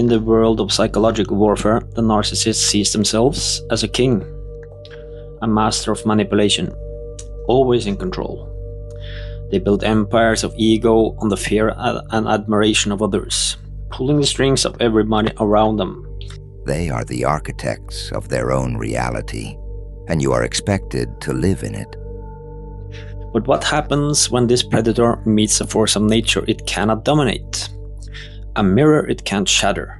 In the world of psychological warfare, the narcissist sees themselves as a king, a master of manipulation, always in control. They build empires of ego on the fear and admiration of others, pulling the strings of everybody around them. They are the architects of their own reality, and you are expected to live in it. But what happens when this predator meets a force of nature it cannot dominate? A mirror it can't shatter.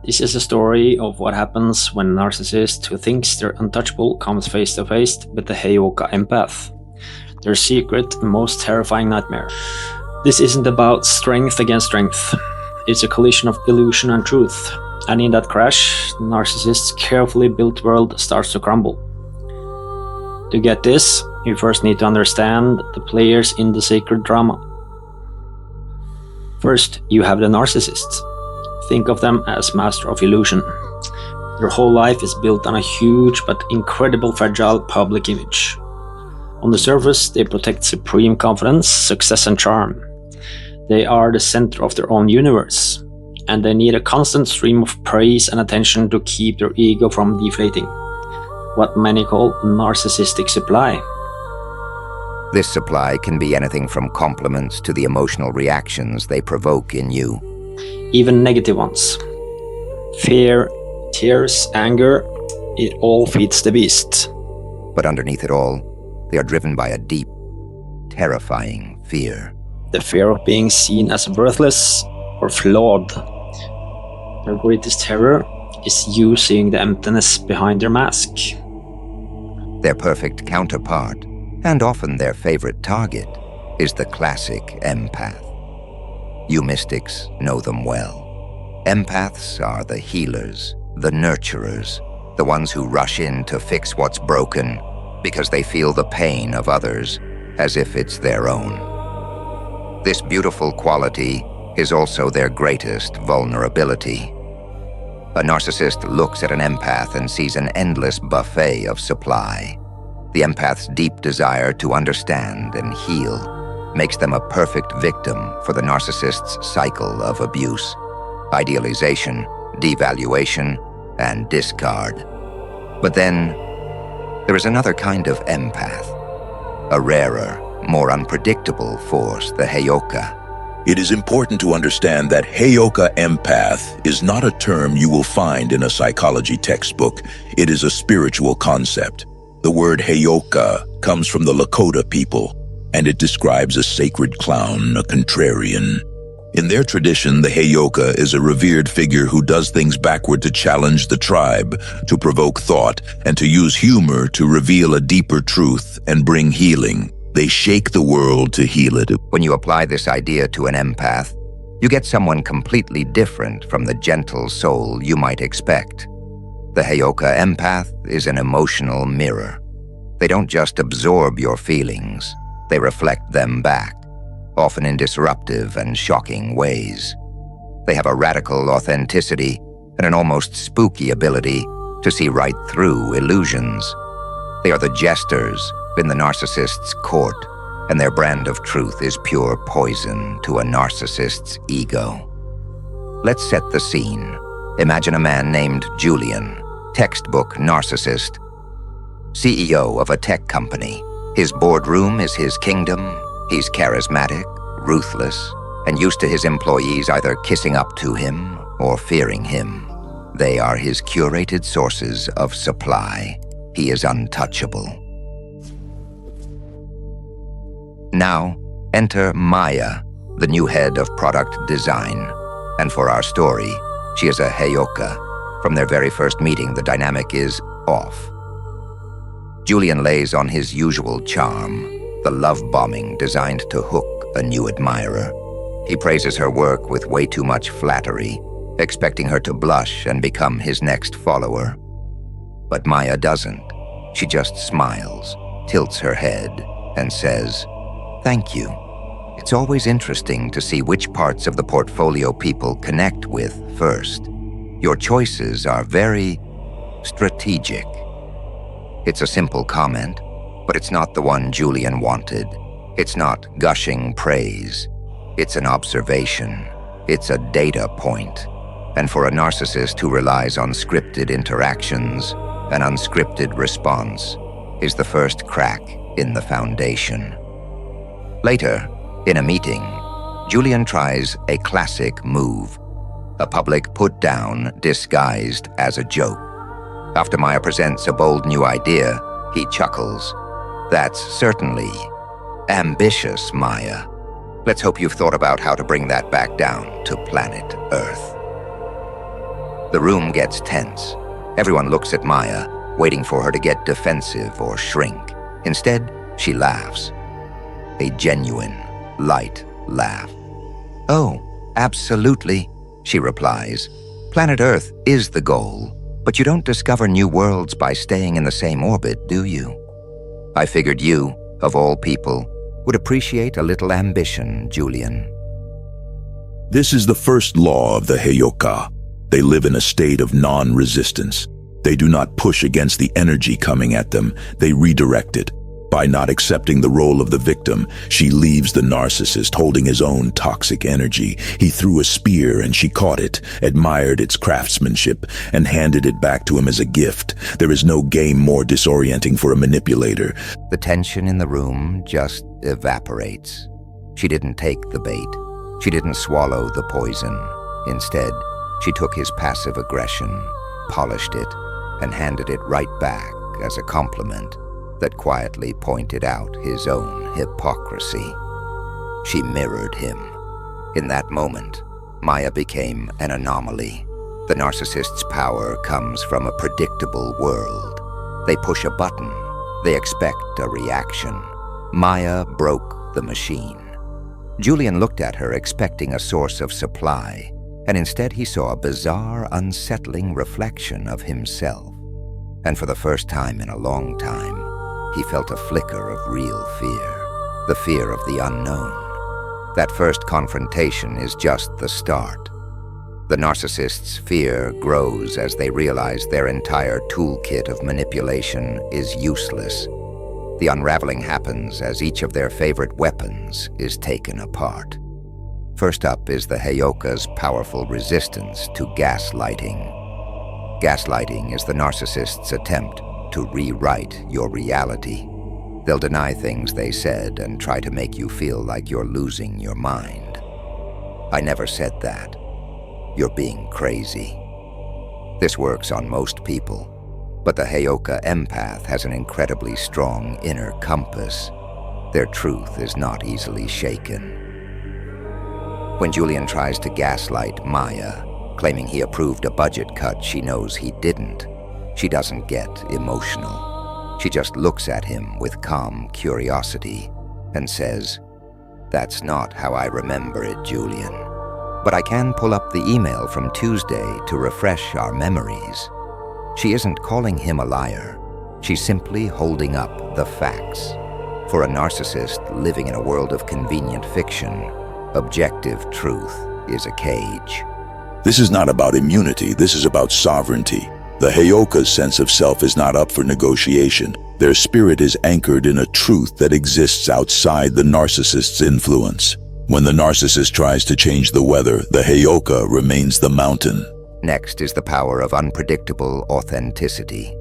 This is a story of what happens when a narcissist who thinks they're untouchable comes face to face with the Heyoka empath, their secret and most terrifying nightmare. This isn't about strength against strength. It's a collision of illusion and truth, and in that crash, the narcissist's carefully built world starts to crumble. To get this, you first need to understand the players in the sacred drama. First, you have the narcissists. Think of them as master of illusion. Their whole life is built on a huge but incredible fragile public image. On the surface, they protect supreme confidence, success and charm. They are the center of their own universe, and they need a constant stream of praise and attention to keep their ego from deflating. What many call a narcissistic supply. This supply can be anything from compliments to the emotional reactions they provoke in you. Even negative ones. Fear, tears, anger, it all feeds the beast. But underneath it all, they are driven by a deep, terrifying fear. The fear of being seen as worthless or flawed. Their greatest terror is you seeing the emptiness behind their mask. Their perfect counterpart, and often their favorite target, is the classic empath. You mystics know them well. Empaths are the healers, the nurturers, the ones who rush in to fix what's broken because they feel the pain of others as if it's their own. This beautiful quality is also their greatest vulnerability. A narcissist looks at an empath and sees an endless buffet of supply. The empath's deep desire to understand and heal makes them a perfect victim for the narcissist's cycle of abuse, idealization, devaluation, and discard. But then, there is another kind of empath, a rarer, more unpredictable force, the Heyoka. It is important to understand that Heyoka empath is not a term you will find in a psychology textbook. It is a spiritual concept. The word Heyoka comes from the Lakota people, and it describes a sacred clown, a contrarian. In their tradition, the Heyoka is a revered figure who does things backward to challenge the tribe, to provoke thought, and to use humor to reveal a deeper truth and bring healing. They shake the world to heal it. When you apply this idea to an empath, you get someone completely different from the gentle soul you might expect. The Heyoka empath is an emotional mirror. They don't just absorb your feelings, they reflect them back, often in disruptive and shocking ways. They have a radical authenticity and an almost spooky ability to see right through illusions. They are the jesters in the narcissist's court, and their brand of truth is pure poison to a narcissist's ego. Let's set the scene. Imagine a man named Julian, textbook narcissist, CEO of a tech company. His boardroom is his kingdom. He's charismatic, ruthless, and used to his employees either kissing up to him or fearing him. They are his curated sources of supply. He is untouchable. Now, enter Maya, the new head of product design. And for our story, she is a Heyoka. From their very first meeting, the dynamic is off. Julian lays on his usual charm, the love bombing designed to hook a new admirer. He praises her work with way too much flattery, expecting her to blush and become his next follower. But Maya doesn't. She just smiles, tilts her head, and says, "Thank you. It's always interesting to see which parts of the portfolio people connect with first. Your choices are very strategic." It's a simple comment, but it's not the one Julian wanted. It's not gushing praise. It's an observation. It's a data point. And for a narcissist who relies on scripted interactions, an unscripted response is the first crack in the foundation. Later, in a meeting, Julian tries a classic move, a public put-down disguised as a joke. After Maya presents a bold new idea, he chuckles. That's certainly ambitious, Maya. Let's hope you've thought about how to bring that back down to planet Earth. The room gets tense. Everyone looks at Maya, waiting for her to get defensive or shrink. Instead, she laughs. A genuine, light laugh. "Oh, absolutely," she replies. "Planet Earth is the goal, but you don't discover new worlds by staying in the same orbit, do you? I figured you, of all people, would appreciate a little ambition, Julian." This is the first law of the Heyoka. They live in a state of non-resistance. They do not push against the energy coming at them, they redirect it. By not accepting the role of the victim, she leaves the narcissist holding his own toxic energy. He threw a spear and she caught it, admired its craftsmanship, and handed it back to him as a gift. There is no game more disorienting for a manipulator. The tension in the room just evaporates. She didn't take the bait. She didn't swallow the poison. Instead, she took his passive aggression, polished it, and handed it right back as a compliment that quietly pointed out his own hypocrisy. She mirrored him. In that moment, Maya became an anomaly. The narcissist's power comes from a predictable world. They push a button. They expect a reaction. Maya broke the machine. Julian looked at her expecting a source of supply, and instead he saw a bizarre, unsettling reflection of himself. And for the first time in a long time, he felt a flicker of real fear, the fear of the unknown. That first confrontation is just the start. The narcissist's fear grows as they realize their entire toolkit of manipulation is useless. The unraveling happens as each of their favorite weapons is taken apart. First up is the Heyoka's powerful resistance to gaslighting. Gaslighting is the narcissist's attempt to rewrite your reality. They'll deny things they said and try to make you feel like you're losing your mind. "I never said that. You're being crazy." This works on most people, but the Heyoka empath has an incredibly strong inner compass. Their truth is not easily shaken. When Julian tries to gaslight Maya, claiming he approved a budget cut she knows he didn't, she doesn't get emotional. She just looks at him with calm curiosity and says, "That's not how I remember it, Julian. But I can pull up the email from Tuesday to refresh our memories." She isn't calling him a liar. She's simply holding up the facts. For a narcissist living in a world of convenient fiction, objective truth is a cage. This is not about immunity, this is about sovereignty. The Heyoka's sense of self is not up for negotiation. Their spirit is anchored in a truth that exists outside the narcissist's influence. When the narcissist tries to change the weather, the Heyoka remains the mountain. Next is the power of unpredictable authenticity.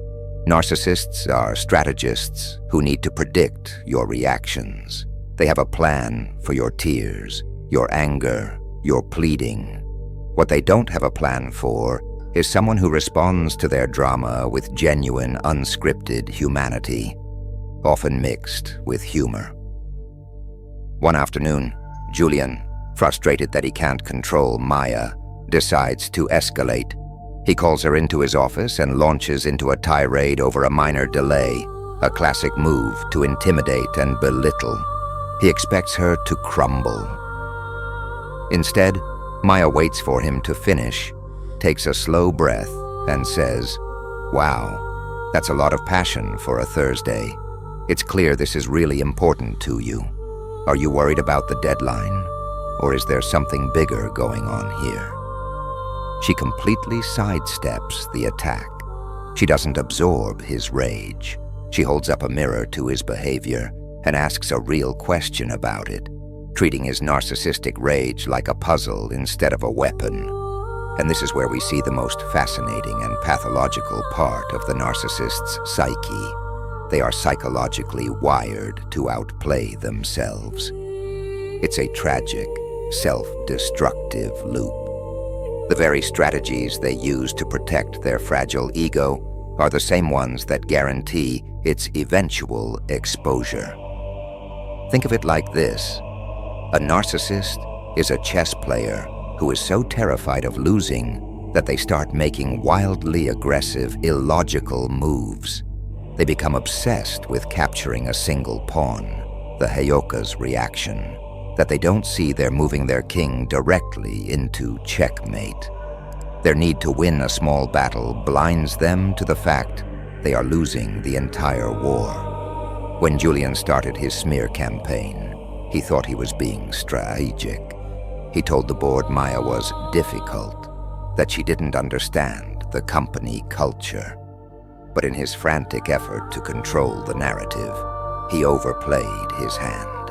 Narcissists are strategists who need to predict your reactions. They have a plan for your tears, your anger, your pleading. What they don't have a plan for is someone who responds to their drama with genuine, unscripted humanity, often mixed with humor. One afternoon, Julian, frustrated that he can't control Maya, decides to escalate. He calls her into his office and launches into a tirade over a minor delay, a classic move to intimidate and belittle. He expects her to crumble. Instead, Maya waits for him to finish, takes a slow breath, and says, "Wow, that's a lot of passion for a Thursday. It's clear this is really important to you. Are you worried about the deadline? Or is there something bigger going on here?" She completely sidesteps the attack. She doesn't absorb his rage. She holds up a mirror to his behavior and asks a real question about it. treating his narcissistic rage like a puzzle instead of a weapon. And this is where we see the most fascinating and pathological part of the narcissist's psyche. They are psychologically wired to outplay themselves. It's a tragic, self-destructive loop. The very strategies they use to protect their fragile ego are the same ones that guarantee its eventual exposure. Think of it like this. A narcissist is a chess player who is so terrified of losing that they start making wildly aggressive, illogical moves. They become obsessed with capturing a single pawn, the Heyoka's reaction, that they don't see they're moving their king directly into checkmate. Their need to win a small battle blinds them to the fact they are losing the entire war. When Julian started his smear campaign, he thought he was being strategic. He told the board Maya was difficult, that she didn't understand the company culture. But in his frantic effort to control the narrative, he overplayed his hand.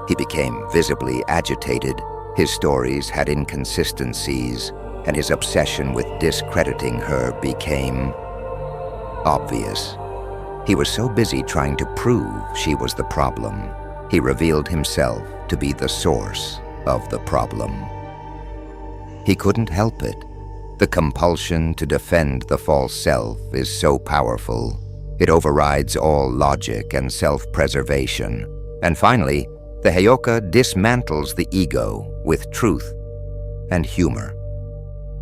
He became visibly agitated, his stories had inconsistencies, and his obsession with discrediting her became obvious. He was so busy trying to prove she was the problem, he revealed himself to be the source of the problem. He couldn't help it. The compulsion to defend the false self is so powerful, it overrides all logic and self-preservation. And finally, the Heyoka dismantles the ego with truth and humor.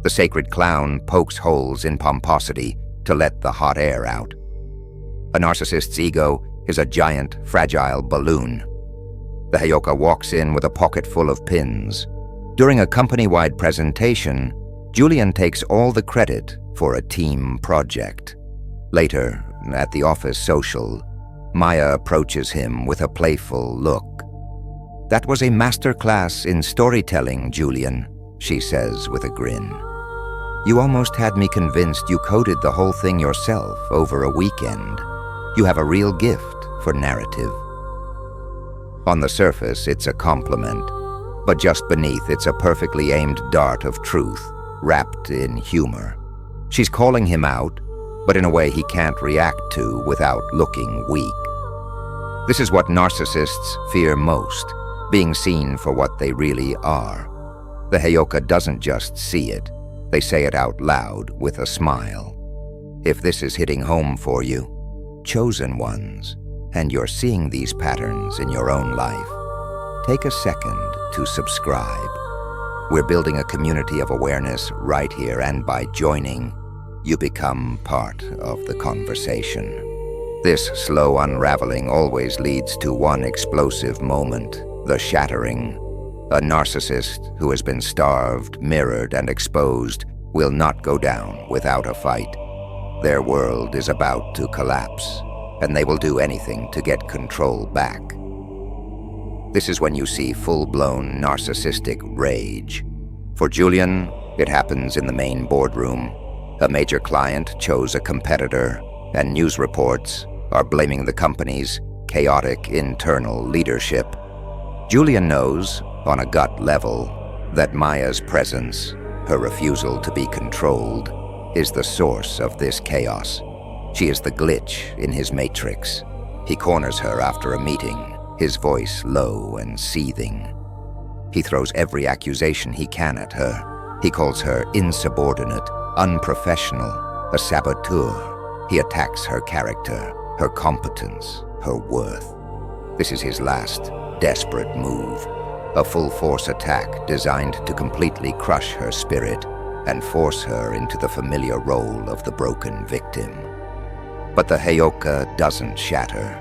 The sacred clown pokes holes in pomposity to let the hot air out. A narcissist's ego is a giant, fragile balloon. The Heyoka walks in with a pocket full of pins. During a company-wide presentation, Julian takes all the credit for a team project. Later, at the office social, Maya approaches him with a playful look. "That was a masterclass in storytelling, Julian," she says with a grin. "You almost had me convinced you coded the whole thing yourself over a weekend. You have a real gift for narrative." On the surface, it's a compliment, but just beneath, it's a perfectly aimed dart of truth, wrapped in humor. She's calling him out, but in a way he can't react to without looking weak. This is what narcissists fear most, being seen for what they really are. The Heyoka doesn't just see it, they say it out loud with a smile. If this is hitting home for you, chosen ones, and you're seeing these patterns in your own life, take a second to subscribe. We're building a community of awareness right here, and by joining, you become part of the conversation. This slow unraveling always leads to one explosive moment, the shattering. A narcissist who has been starved, mirrored, and exposed will not go down without a fight. Their world is about to collapse, and they will do anything to get control back. This is when you see full-blown narcissistic rage. For Julian, it happens in the main boardroom. A major client chose a competitor, and news reports are blaming the company's chaotic internal leadership. Julian knows, on a gut level, that Maya's presence, her refusal to be controlled, is the source of this chaos. She is the glitch in his matrix. He corners her after a meeting, his voice low and seething. He throws every accusation he can at her. He calls her insubordinate, unprofessional, a saboteur. He attacks her character, her competence, her worth. This is his last, desperate move, a full-force attack designed to completely crush her spirit and force her into the familiar role of the broken victim. But the Heyoka doesn't shatter.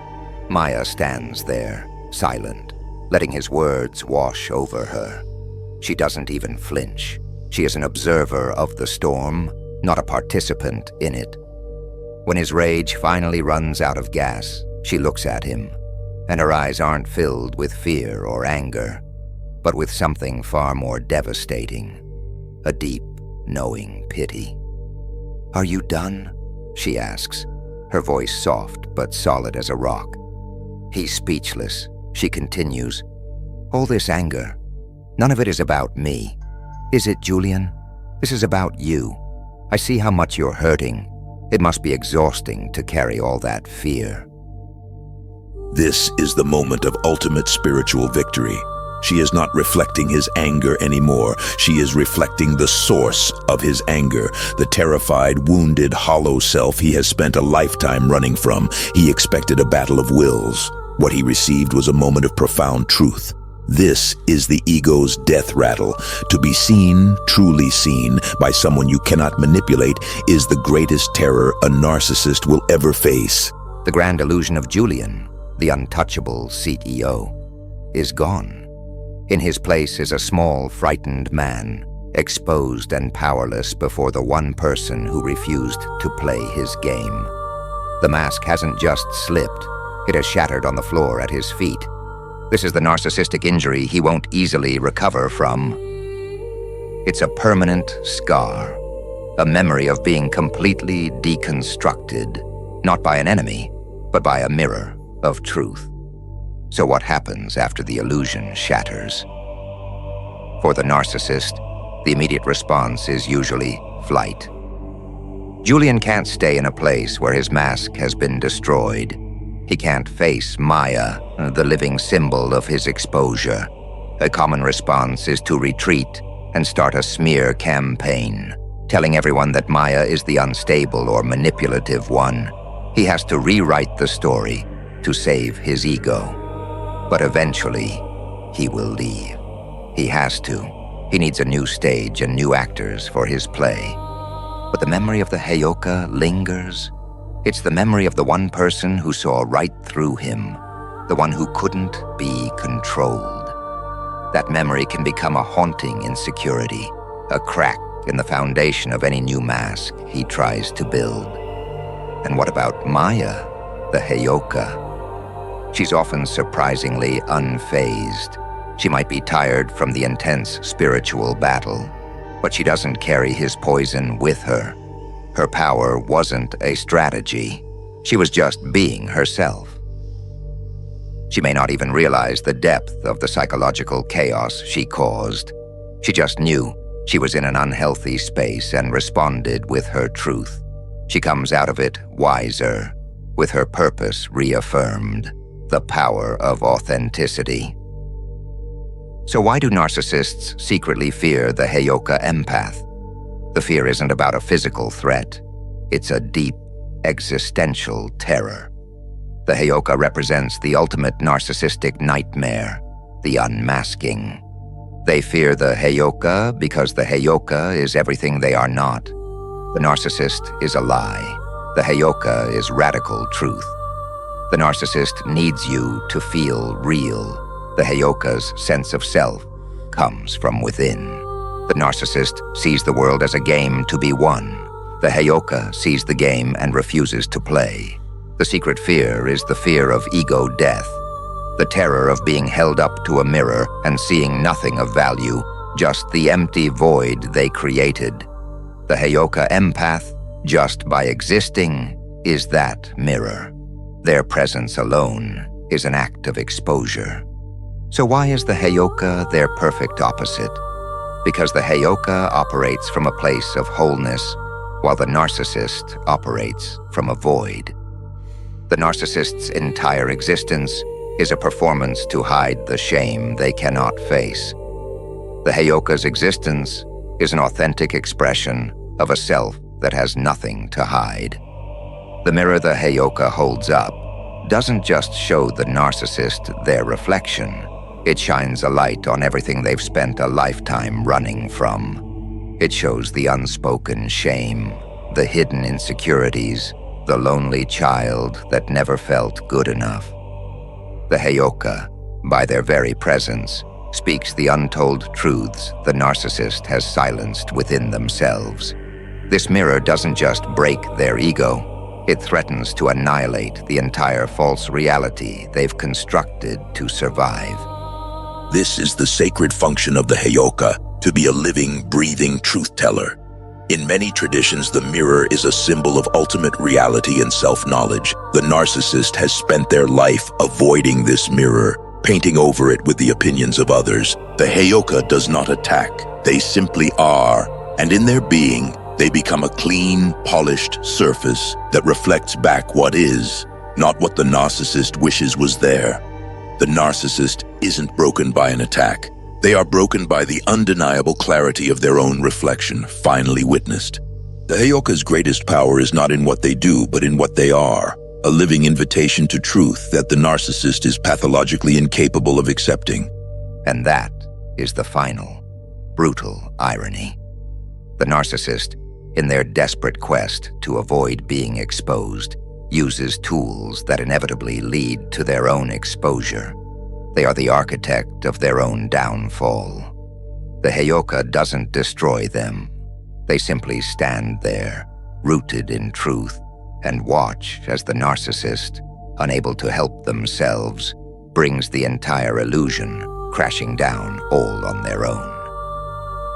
Maya stands there, silent, letting his words wash over her. She doesn't even flinch. She is an observer of the storm, not a participant in it. When his rage finally runs out of gas, she looks at him, and her eyes aren't filled with fear or anger, but with something far more devastating, a deep, knowing pity. "Are you done?" she asks, her voice soft but solid as a rock. He's speechless. She continues, All this anger, none of it is about me. Is it, Julian? This is about you. I see how much you're hurting. It must be exhausting to carry all that fear. This is the moment of ultimate spiritual victory. She is not reflecting his anger anymore. She is reflecting the source of his anger, the terrified, wounded, hollow self he has spent a lifetime running from. He expected a battle of wills. What he received was a moment of profound truth. This is the ego's death rattle. To be seen, truly seen, by someone you cannot manipulate is the greatest terror a narcissist will ever face. The grand illusion of Julian, the untouchable CEO, is gone. In his place is a small, frightened man, exposed and powerless before the one person who refused to play his game. The mask hasn't just slipped, it has shattered on the floor at his feet. This is the narcissistic injury he won't easily recover from. It's a permanent scar, a memory of being completely deconstructed, not by an enemy, but by a mirror of truth. So what happens after the illusion shatters? For the narcissist, the immediate response is usually flight. Julian can't stay in a place where his mask has been destroyed. He can't face Maya, the living symbol of his exposure. A common response is to retreat and start a smear campaign, telling everyone that Maya is the unstable or manipulative one. He has to rewrite the story to save his ego. But eventually, he will leave. He has to. He needs a new stage and new actors for his play. But the memory of the Heyoka lingers. It's the memory of the one person who saw right through him, the one who couldn't be controlled. That memory can become a haunting insecurity, a crack in the foundation of any new mask he tries to build. And what about Maya, the Heyoka? She's often surprisingly unfazed. She might be tired from the intense spiritual battle, but she doesn't carry his poison with her. Her power wasn't a strategy. She was just being herself. She may not even realize the depth of the psychological chaos she caused. She just knew she was in an unhealthy space and responded with her truth. She comes out of it wiser, with her purpose reaffirmed. The power of authenticity. So why do narcissists secretly fear the Heyoka empath? The fear isn't about a physical threat. It's a deep, existential terror. The Heyoka represents the ultimate narcissistic nightmare, the unmasking. They fear the Heyoka because the Heyoka is everything they are not. The narcissist is a lie. The Heyoka is radical truth. The narcissist needs you to feel real. The Heyoka's sense of self comes from within. The narcissist sees the world as a game to be won. The Heyoka sees the game and refuses to play. The secret fear is the fear of ego death, the terror of being held up to a mirror and seeing nothing of value, just the empty void they created. The Heyoka empath, just by existing, is that mirror. Their presence alone is an act of exposure. So why is the Heyoka their perfect opposite? Because the Heyoka operates from a place of wholeness, while the narcissist operates from a void. The narcissist's entire existence is a performance to hide the shame they cannot face. The Heyoka's existence is an authentic expression of a self that has nothing to hide. The mirror the Heyoka holds up doesn't just show the narcissist their reflection. It shines a light on everything they've spent a lifetime running from. It shows the unspoken shame, the hidden insecurities, the lonely child that never felt good enough. The Heyoka, by their very presence, speaks the untold truths the narcissist has silenced within themselves. This mirror doesn't just break their ego, it threatens to annihilate the entire false reality they've constructed to survive. This is the sacred function of the Heyoka, to be a living, breathing truth-teller. In many traditions, the mirror is a symbol of ultimate reality and self-knowledge. The narcissist has spent their life avoiding this mirror, painting over it with the opinions of others. The Heyoka does not attack. They simply are, and in their being, they become a clean, polished surface that reflects back what is, not what the narcissist wishes was there. The narcissist isn't broken by an attack. They are broken by the undeniable clarity of their own reflection, finally witnessed. The Heyoka's greatest power is not in what they do, but in what they are, a living invitation to truth that the narcissist is pathologically incapable of accepting. And that is the final, brutal irony. The narcissist, in their desperate quest to avoid being exposed, uses tools that inevitably lead to their own exposure. They are the architect of their own downfall. The Heyoka doesn't destroy them. They simply stand there, rooted in truth, and watch as the narcissist, unable to help themselves, brings the entire illusion crashing down all on their own.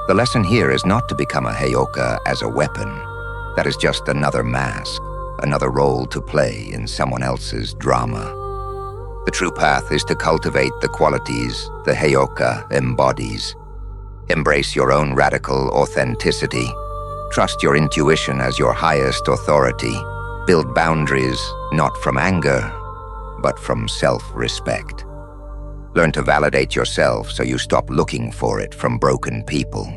The lesson here is not to become a Heyoka as a weapon. That is just another mask, another role to play in someone else's drama. The true path is to cultivate the qualities the Heyoka embodies. Embrace your own radical authenticity. Trust your intuition as your highest authority. Build boundaries not from anger, but from self-respect. Learn to validate yourself so you stop looking for it from broken people.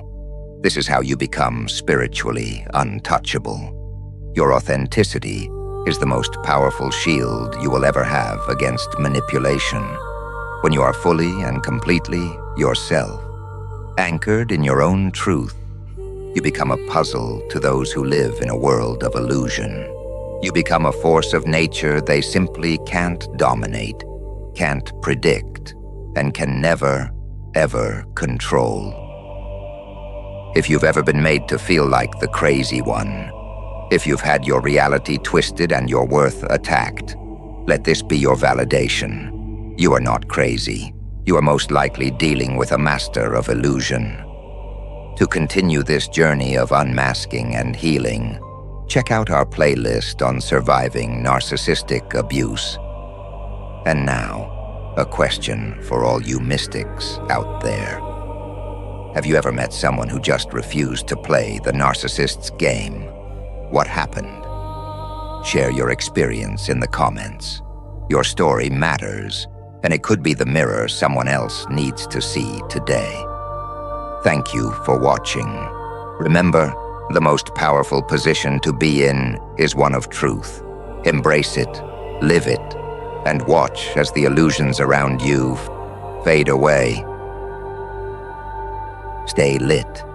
This is how you become spiritually untouchable. Your authenticity is the most powerful shield you will ever have against manipulation. When you are fully and completely yourself, anchored in your own truth, you become a puzzle to those who live in a world of illusion. You become a force of nature they simply can't dominate, can't predict, and can never, ever control. If you've ever been made to feel like the crazy one, if you've had your reality twisted and your worth attacked, let this be your validation. You are not crazy. You are most likely dealing with a master of illusion. To continue this journey of unmasking and healing, check out our playlist on surviving narcissistic abuse. And now, a question for all you mystics out there. Have you ever met someone who just refused to play the narcissist's game? What happened? Share your experience in the comments. Your story matters, and it could be the mirror someone else needs to see today. Thank you for watching. Remember, the most powerful position to be in is one of truth. Embrace it, live it, and watch as the illusions around you fade away. Stay lit